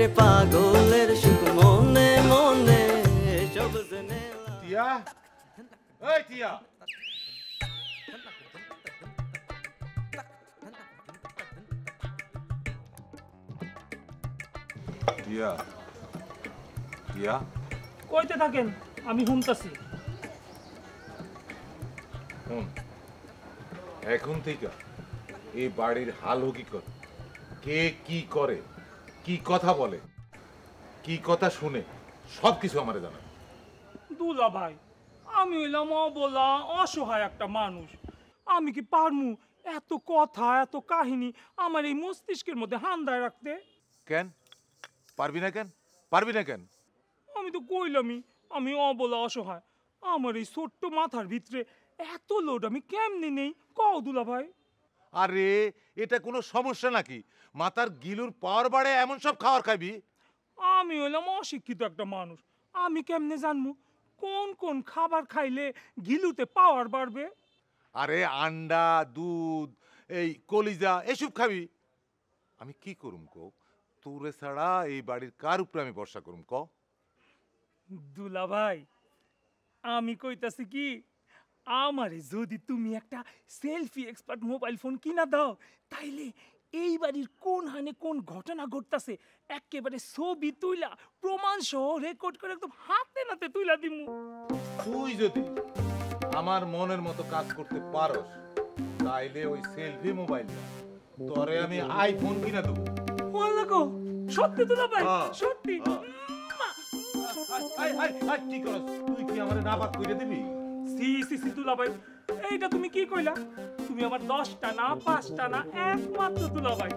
রে পাগলের সুখ মনে মনে সব জেনে। টিয়া, এই টিয়া, টিয়া, টিয়া, কইতে থাকেন, আমি শুনতাছি। শুন, এখন থেকে এই বাড়ির হাল হকিকত, কে কি করে, কি কথা বলে, কি কথা শুনে, সবকিছু আমারে জানা। দুলা ভাই, আমি হইলাম অবলা অসহায় একটা মানুষ। আমি কি পারমু এত কথা এত কাহিনী আমার এই মস্তিষ্কের মধ্যে হান্দায় রাখতে? কেন পারবি না? কেন পারবি না? কেন? আমি তো কইলামই আমি অবলা অসহায়। আমার এই ছোট্ট মাথার ভিতরে এত লোড আমি কেমনে নেই কও দুলা ভাই? আরে এটা কোনো সমস্যা নাকি? মাথার গিলুর পাওয়ার বাড়ে এমন সব খাবার খাবি? আমি হইলাম অশিক্ষিত একটা মানুষ। আমি কেমনে জানবো কোন কোন খাবার খাইলে গিলুতে পাওয়ার বাড়বে? আরে আন্ডা, দুধ, এই কলিজা এসব খাবি। আমি কি করুম কো? তোরে ছাড়া এই বাড়ির কার উপরে আমি ভরসা করুম ক? দুলা ভাই, আমি কইতাছি কি, আমারে যদি তুমি একটা সেলফি এক্সপার্ট মোবাইল ফোন কিনা দাও, তাইলে এই বাড়ির কোন হানে কোন ঘটনা ঘটতাছে একেবারে ছবি তুইলা প্রমাণ সহ রেকর্ড করে একদম হাতে নাতে তুইলা দিমু। তুই যদি আমার মনের মতো কাজ করতে পারস, তাইলে ওই সেলফি মোবাইল না, তোরে আমি আইফোন কিনা দেবো। ওয়াল্লাহ গো, সত্যি দুলা ভাই, সত্যি। কি করস তুই? কি আমারে নাবাক কইরে দিবি? সি সি সি দুলা ভাই, এইটা তুমি কি কইলা? তুমি আমার 10টা না 5টা না একমাত্র দুলা ভাই।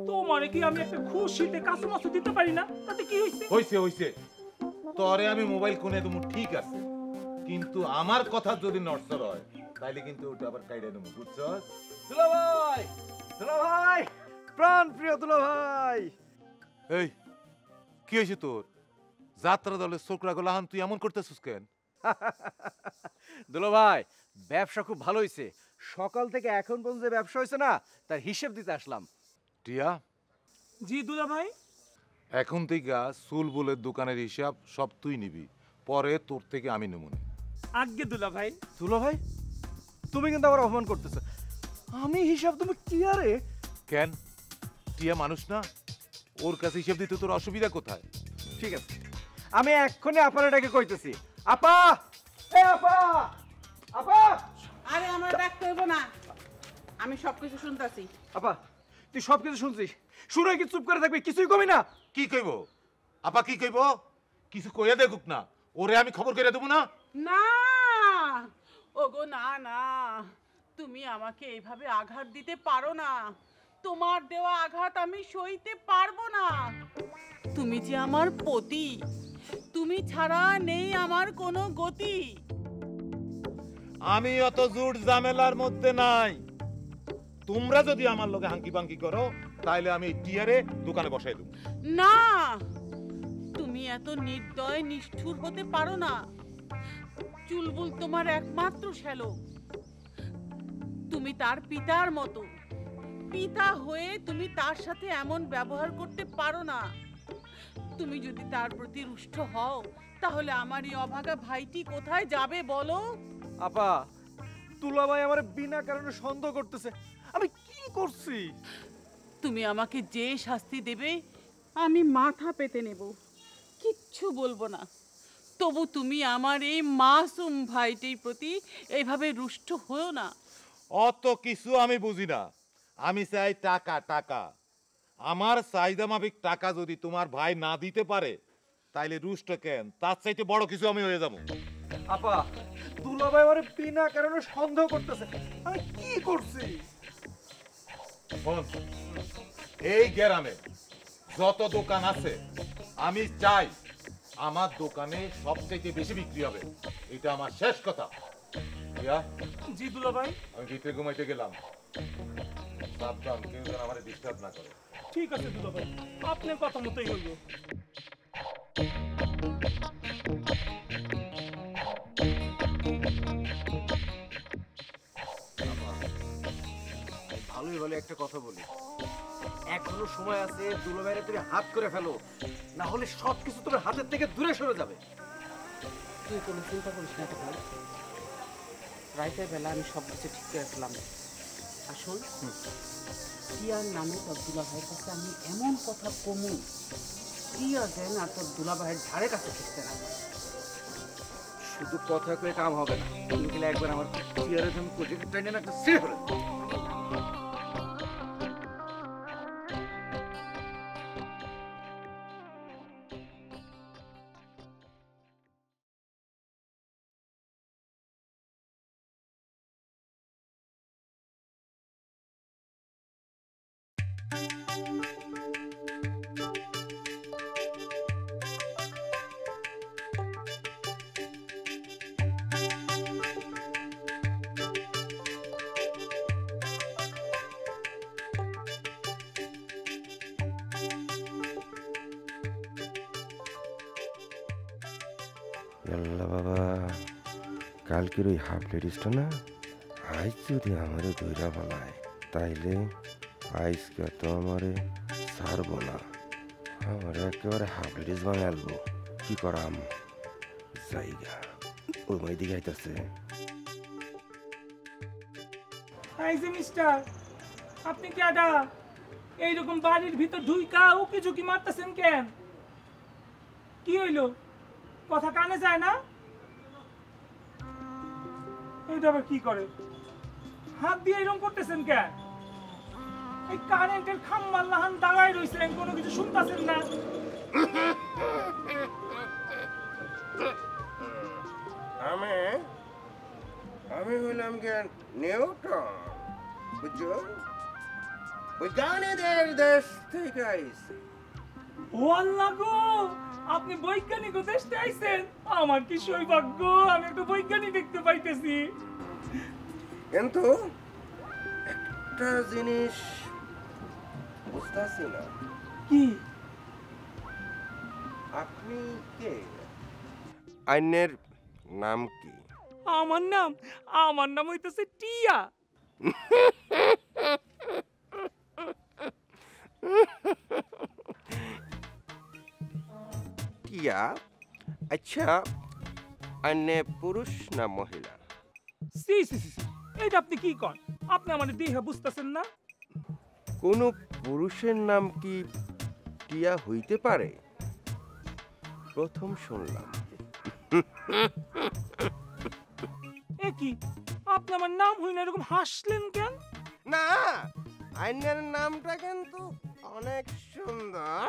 তোমারে কি আমি একটা খুশিতে কাছে মাছ দিতে পারি না? তাতে কি হইছে? হইছে তোরে আমি মোবাইল কোনে দেবো ঠিক আছে, কিন্তু আমার কথা যদি নড়চড় হয় তাইলে কিন্তু ওটা আবার কাইড়ে নেবো, বুঝছস? দুলাভাই, দুলাভাই, প্রাণ প্রিয় দুলাভাই। এই কি হয়েছে তোর? যাত্রা দলের ছোকরা গোলাহান তুই এমন করতেছিস কেন? দুলাভাই, ব্যবসা খুব ভালো হয়েছে। সকাল থেকে এখন পর্যন্ত যে ব্যবসা হয়েছে না, তার হিসেব দিতে আসলাম। টিয়া, জি দুলা ভাই। এখন থেকে চুলবুলের দোকানের হিসাব সব তুই নিবি, পরে তোর থেকে আমি নেব না। আজ্ঞে দুলা ভাই। দুলাভাই, তুমি কিন্তু আমার অপমান করতেছো। আমি হিসাব তুমি টিয়ারে? কেন? টিয়া মানুষ না? ওর কাছে হিসাব দিতে তোর অসুবিধা কোথায়? ঠিক আছে, আমি এক্ষুনি আপারাটাকে কইতেছি। আপা, এ আপা, আপা। আরে আমার ডাকতে হইব না, আমি সবকিছু শুনতাছি। আপা, তুই সবকিছু শুনছিস, শুনে কি চুপ করে থাকবি? কিছুই কমি না? কি কইব আপা? কি কইব? কিছু কইয়া দেখুক না, ওরে আমি খবর করে দেবো না। না ওগো, না না, তুমি আমাকে এইভাবে আঘাত দিতে পারো না। তোমার দেওয়া আঘাত আমি সইতে পারবো না। তুমি যে আমার পতি, তুমি ছাড়া নেই আমার কোনো গতি। আমি অত জুট ঝামেলার মধ্যে নাই। তোমরা যদি আমার লগে হাঙ্কি পাঙ্কি করো, তাইলে আমি টিয়ারে দোকানে বসাই দেব। না, তুমি এত নির্দয় নিষ্ঠুর হতে পারো না। চুলবুল তোমার একমাত্র শ্যালক। তুমি তার পিতার মতো। পিতা হয়ে তুমি তার সাথে এমন ব্যবহার করতে পারো না। তুমি যদি তার প্রতি রুষ্ট হও, তাহলে আমার এই অভাগা ভাইটি কোথায় যাবে বলো? আপা, দুলাভাই আমার বিনা কারণে সন্দেহ করতেছে। আমি কি করছি? তুমি আমাকে যে শাস্তি দেবে আমি মাথা পেতে নেব, কিচ্ছু বলবো না। তবু তুমি আমার এই মাসুম ভাইটির প্রতি এইভাবে রুষ্ট হও না। অত কিছু আমি বুঝি না। আমি চাই টাকা, টাকা। আমার চাহিদা মাফিক টাকা যদি তোমার ভাই না দিতে পারে, তাইলে রুষ্ট কেন, তার চাইতে বড় কিছু আমি হয়ে যাবো। আপা, দুলাভাই আমার বিনা কারণে সন্দেহ করতেছে। আমি কি করছি? এই গ্রামে যত দোকান আছে, আমি চাই আমার দোকানে সবচেয়ে বেশি বিক্রি হবে। এটা আমার শেষ কথা। জি দুলা ভাই। আমি ভিতরে ঘুমাইতে গেলাম। সাবধান, কেউ যেন আমার ডিস্টার্ব না করে। ঠিক আছে দুলা ভাই, আপনার কথা মতোই হইল। ভালোই ভালো একটা কথা বলি, এখনো সময় আছে, দুলাভাইরে তুমি হাত করে ফেলো, না হলে সবকিছু তোমার হাতের থেকে দূরে সরে যাবে। তুই কোনো চিন্তা করিস না ভাই, রাইতের বেলা আমি সব কিছু ঠিক করে ফেলাম। আসল টিয়ার নামে তোর দুলাভাইয়ের কাছে আমি এমন কথা কমু, টিয়া যেন আর তোর দুলাভাইয়ের ধারে কাছে খেতে না। শুধু কথা কয়ে কাম হবে না, তুমি গেলে একবার আমার টিয়ারের জন্য প্রজেক্ট টাইনে একটা সিরে ফেলে দাও। আল্লাহ বাবা, কালকের ওই হাফ লেডিসটা না আজ যদি আমারে ধৈরা বলায় তাইলে আইসকে তো আমারে ছাড়বো না, আমার একেবারে হাফ লেডিস বানালবো। কি করাম জায়গা ওই মাই দিকে আইতাছে। এই যে মিস্টার, আপনি কেডা? এইরকম বাড়ির ভিতর ঢুইকা উকি ঝুঁকি মারতেছেন কেন? কি হইলো? কথা কানে যায় না? এইটা আবার কি করে? হাত দিয়ে এরকম করতেছেন কেন? এই কারেন্টের খাম্বার লাহান দাঁড়ায় রইছেন, কোনো কিছু শুনতেছেন না? আমি হইলাম কেন নিউটন, বুঝছো? বৈজ্ঞানিকদের দেশ থেকে আইছি। ও আল্লাহ গো, আপনি বৈজ্ঞানিক দেশে আইছেন? আমার কি সৌভাগ্য, আমি একটা বৈজ্ঞানিক দেখতে পাইতেছি। কিন্তু একটা জিনিস বুঝতেছি না। কি? আপনি কে? আইনের নাম কি? আমার নাম হইতেছে টিয়া। টিয়া? আচ্ছা, আইনে পুরুষ না মহিলা? সি সি সি, এইটা আপনি কি কন? আপনি আমার দেহে বুঝতেছেন না? কোন পুরুষের নাম কি টিয়া হইতে পারে? প্রথম শুনলাম। এ কি, আপনি আমার নাম হই না এরকম হাসলেন কেন? না, আইনের নামটা কিন্তু অনেক সুন্দর।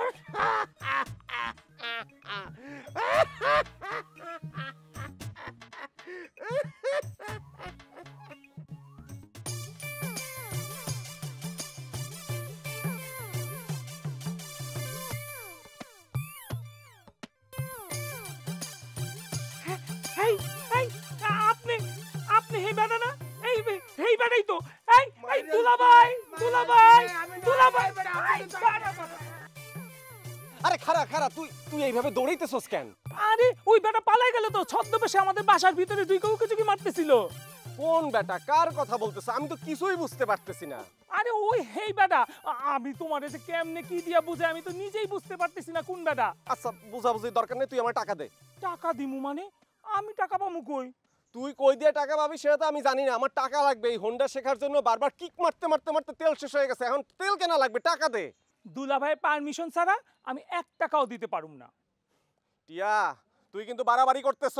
এই এই আপনি আপনি হে বেটা না? এই বেটাই তো। এই দুলাভাই, আরে খারা খারা, তুই এইভাবে দৌড়াইতেছস কেন? আরে ওই বেটা পালাই গেল তো, ছদ্মবেশে আমাদের বাসার ভিতরে দুই উকি ঝুঁকি মারতেছিল। কোন বেটা, কার কথা বলতেছ? আমি তো কিছুই বুঝতে পারতেছি না। আরে ওই হেই বেটা, আমি তোমার এসে কেমনে কি দিয়া বুঝে আমি তো নিজেই বুঝতে পারতেছি না কোন বেটা। আচ্ছা, বুঝাবুঝি দরকার নেই, তুই আমার টাকা দে। টাকা দিমু মানে? আমি টাকা পামু কই? তুই কই দিয়ে টাকা পাবি সেটা তো আমি জানি না। আমার টাকা লাগবে, এই হোন্ডা শেখার জন্য বারবার কিক মারতে মারতে মারতে তেল শেষ হয়ে গেছে, এখন তেল কেনা লাগবে, টাকা দে। দুলাভাই পারমিশন ছাড়া আমি 1 টাকাও দিতে পারুম না। টিয়া, তুই কিন্তু বাড়াবাড়ি করতেছ।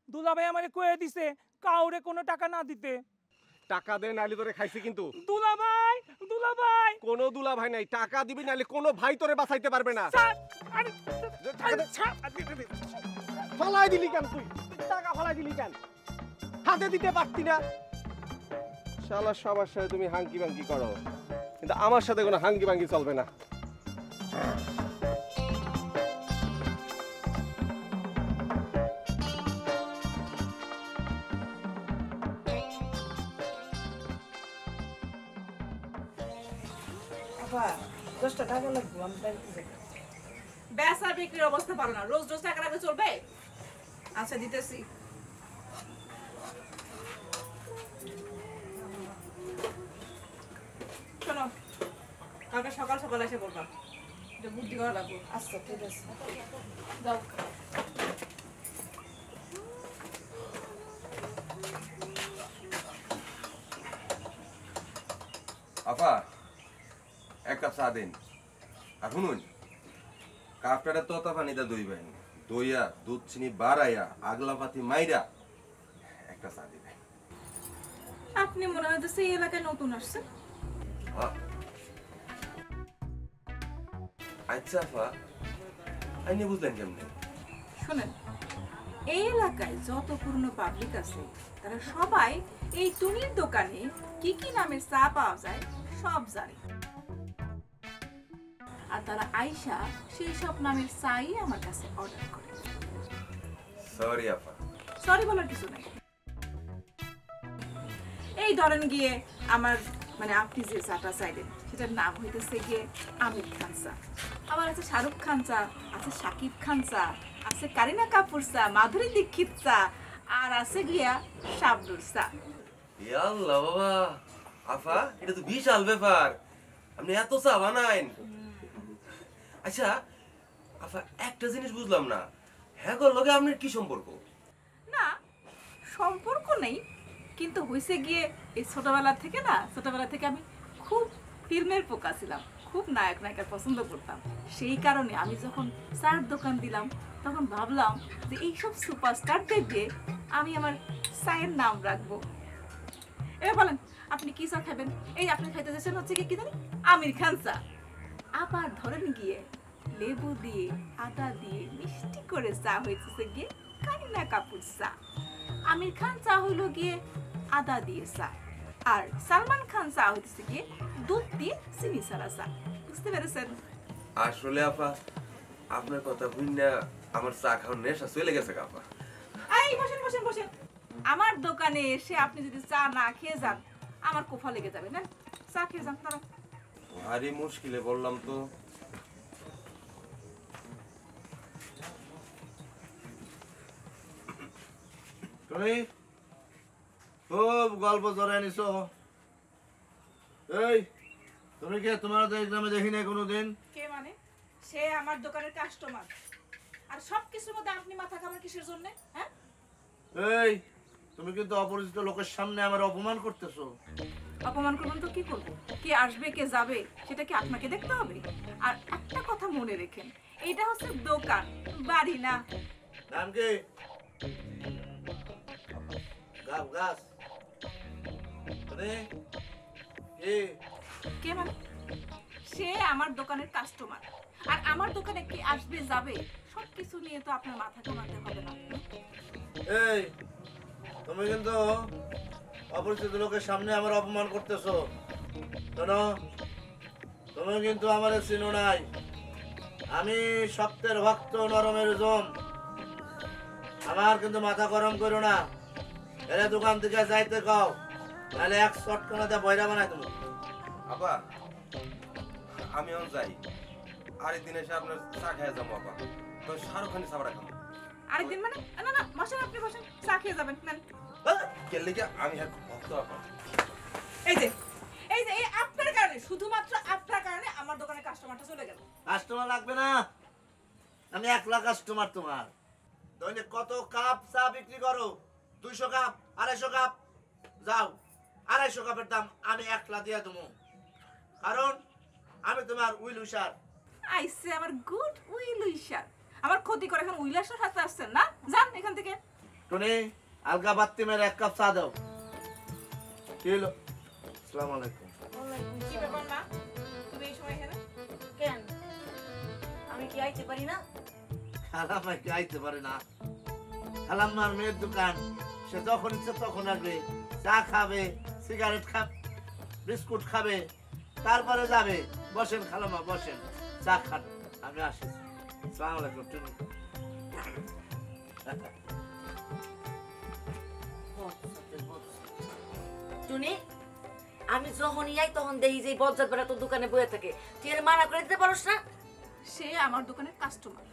দুলাভাই আমারে কয়ে দিছে কাউরে কোনো টাকা না দিতে। টাকা দে, নাইলে তোরে খাইছি কিন্তু। দুলাভাই, কোনো দুলা ভাই নাই, টাকা দিবি নাইলে কোনো ভাই তোরে বাঁচাইতে পারবে না। স্যার, আরে টাকা দে। ফালাই দিলি কেন তুই? টাকা ফালাই দিলি কেন? হাতে দিতে পারতি না? শালা সবার সাথে তুমি হাঙ্কি ভাঙ্কি করো, কিন্তু আমার সাথে কোনো হাঙ্কি ভাঙ্কি চলবে না। বেচা বিক্রির অবস্থা ভালো না, রোজ রোজ টাকা রাখলে চলবে? আচ্ছা দিতেছি। শোনো, কালকে সকাল সকাল এসে বলবা, এটা বুদ্ধি করা লাগবো। আচ্ছা ঠিক আছে, যাও। আফা এক কাপ চা দিন। আর শুনুন, কাপটাটা তোতা পানিতে দইবেন, দইয়া দুধ চিনি বাড়াইয়া আগলা পাতি মাইরা একটা চা দিবেন। আপনি মনে হয় এই এলাকায় নতুন আসছেন। আচ্ছা আফা, আইনি বুঝলেন কেমনে? শোনেন, এই এলাকায় যত পুরনো পাবলিক আছে তারা সবাই এই টুনির দোকানে কি কি নামের চা পাওয়া যায় সব জানে, আর তারা আইসা সেই সব নামের চাই আমার কাছে অর্ডার করে। সরি আফা। সরি বলার কিছু নাই। এই ধরেন গিয়ে আমার মানে আপনি যে চাটা চাইলেন সেটার নাম হইতেছে গিয়ে আমির খান চা, আবার আছে শাহরুখ খান চা, আছে শাকিব খান চা, আছে কারিনা কাপুর চা, মাধুরী দীক্ষিত চা, আর আছে গিয়া শাবনুর চা। ইয়াল্লাহ বাবা, আফা এটা তো বিশাল ব্যাপার, আপনি এত চা বানাইন। আচ্ছা আফা, একটা জিনিস বুঝলাম না, হ্যাঁ গো লগে আপনার কি সম্পর্ক? না সম্পর্ক নেই, কিন্তু হয়েছে গিয়ে এই ছোটবেলা থেকে আমি খুব ফিল্মের পোকা ছিলাম, খুব নায়ক নায়িকা পছন্দ করতাম। সেই কারণে আমি যখন চার দোকান দিলাম তখন ভাবলাম যে এইসব সুপারস্টারদের দিয়ে আমি আমার চায়ের নাম রাখবো। এবার বলেন আপনি কি চা খাবেন? এই আপনি খাইতে যাচ্ছেন হচ্ছে কি জানি আমির খান চা। আবার ধরেন গিয়ে লেবু দিয়ে আদা দিয়ে মিষ্টি করে চা হয়েছে গিয়ে কারিনা কাপুর চা। আমির খান চা হইলো গিয়ে আদা দিয়ে চা, আর সালমান খান চা হইতেছে গিয়ে দুধ দিয়ে চিনি ছাড়া চা। বুঝতে পেরেছেন? আসলে আপা আপনার কথা শুনে আমার চা খাওয়ার নেশা চলে গেছে আপা। এই বসেন বসেন বসেন, আমার দোকানে এসে আপনি যদি চা না খেয়ে যান আমার কোফা লেগে যাবে। না চা খেয়ে যান, দাঁড়ান। ভারী মুশকিলে বললাম তো। তুমি খুব গল্প ধরে নিছো। এই তুমি কে? তোমার তো গ্রামে দেখি নাই কোনোদিন। কে মানে? সে আমার দোকানের কাস্টমার, আর সব কিছুর মধ্যে আপনি মাথা ঘামান কিসের জন্য? হ্যাঁ এই তুমি কিন্তু অপরিচিত লোকের সামনে আমার অপমান করতেছো। অপমান করবেন তো কি করবো? কে আসবে কে যাবে সেটা কি আপনাকে দেখতে হবে? আর একটা কথা মনে রেখেন, এটা হচ্ছে দোকান, বাড়ি না। নাম কি? গাছ গাছ কে মানে? সে আমার দোকানের কাস্টমার, আর আমার দোকানে কে আসবে যাবে সবকিছু নিয়ে তো আপনার মাথা ঘামাতে হবে না। এই তুমি কিন্তু অপরিচিত লোকের সামনে আমার অপমান করতেছো। শোনো, তুমি কিন্তু আমার চিনো নাই। আমি শক্তের ভক্ত, নরমের জম। আমার কিন্তু মাথা গরম করো না। এর দোকান থেকে যাইতে খাও, তাহলে এক চটকানাতে বয়রা বানাই তুমি। আপা আমি এখন যাই, আরেকদিন এসে আপনার চা খেয়ে যাবো আপা। তো শাহরুখ খানের চাপড়া খাবো। আরেকদিন মানে? না না বসেন, আপনি বসেন, চা খেয়ে যাবেন। নেন। কেলে কি আমি এক ভক্ত আপা। এই যে এই যে এই আপনার কারণে, শুধুমাত্র আপনার কারণে আমার দোকানে কাস্টমারটা চলে গেল। কাস্টমার লাগবে না, আমি 1 লাখ কাস্টমার তোমার। দৈনিক কত কাপ চা বিক্রি করো? 200 কাপ, 250 কাপ। যাও, 250 কাপের দাম আমি 1 লাখ দিয়ে দেবো, কারণ আমি তোমার উইল উইশার। আইসে আমার গুড উইল উইশার, আমার ক্ষতি করে এখন উইলাসের হাতে আসছেন না? যান এখান থেকে। টুনি, আলগা বাত্তি মেরে 1 কাপ চা দাও। কি হলো? আসসালামু আলাইকুম। কি ব্যাপার না? তুমি এই সময় এখানে কেন? আমি কি আইতে পারি না? খালাম্মা কি আইতে পারে না? খালাম্মার মেয়ের দোকান, সে যখন ইচ্ছে তখন আসবে, চা খাবে, সিগারেট খাবে, বিস্কুট খাবে, তারপরে যাবে। বসেন খালাম্মা, বসেন, চা খান, আমি আসি। আসসালামু আলাইকুম। টুনি, টুনি, আমি যখনই যাই তখন দেখি যে বজ্জাত বেড়া তোর দোকানে বয়ে থাকে, তুই এর মানা করে দিতে পারস না? সে আমার দোকানের কাস্টমার,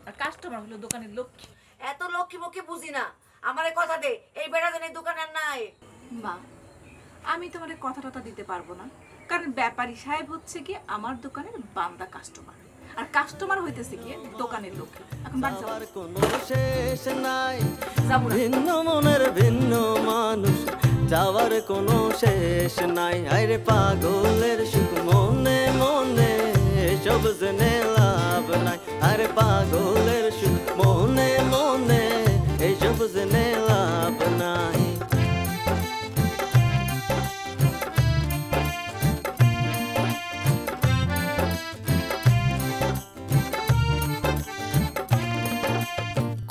আর কাস্টমার হলো দোকানের লক্ষ্মী। এত লক্ষ্মী বক্ষ্মী বুঝি না, আমারে কথা দে এই বেড়া যেন এই দোকানে আর নাই। মা, আমি তোমার কথা টথা দিতে পারবো না, কারণ ব্যাপারী সাহেব হচ্ছে কি আমার দোকানের বান্দা কাস্টমার, আর কাস্টমার হইতেছে কি দোকানের লোক। এখন বাড়ি যাও। যাওয়ার কোনো শেষ নাই, যাবো না। ভিন্ন মনের ভিন্ন মানুষ, যাওয়ার কোনো শেষ নাই। আরে পাগলের সুখ মনে মনে, সব জেনে লাভ নাই। আরে পাগলের সুখ মনে মনে, সব জেনে লাভ নাই।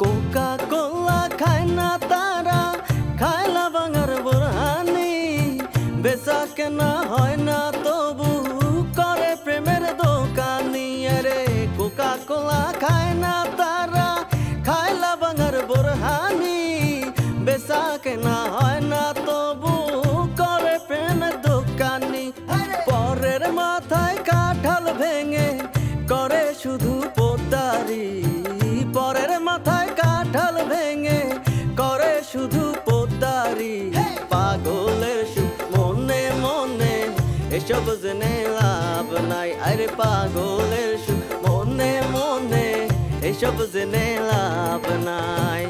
কোকা কোলা খায় না তারা, খায়লা ভাঙার বোরহানি, বেচা কেনা হয় না তবু করে প্রেমের দোকানি। আরে কোকা কোলা খায় না তারা, খায়লা ভাঙার বোরহানি, বেচা কেনা হয় না তবু করে প্রেমের দোকানি। পরের মাথায় কাঁঠাল ভেঙে করে শুধু পোতারি, পরের মাথায় কাঁঠাল ভেঙে করে শুধু পোতারি। পাগলের সুখ মনে মনে, এসব জেনে লাভ নাই। আরে পাগলের সুখ মনে মনে, এসব জেনে লাভ নাই।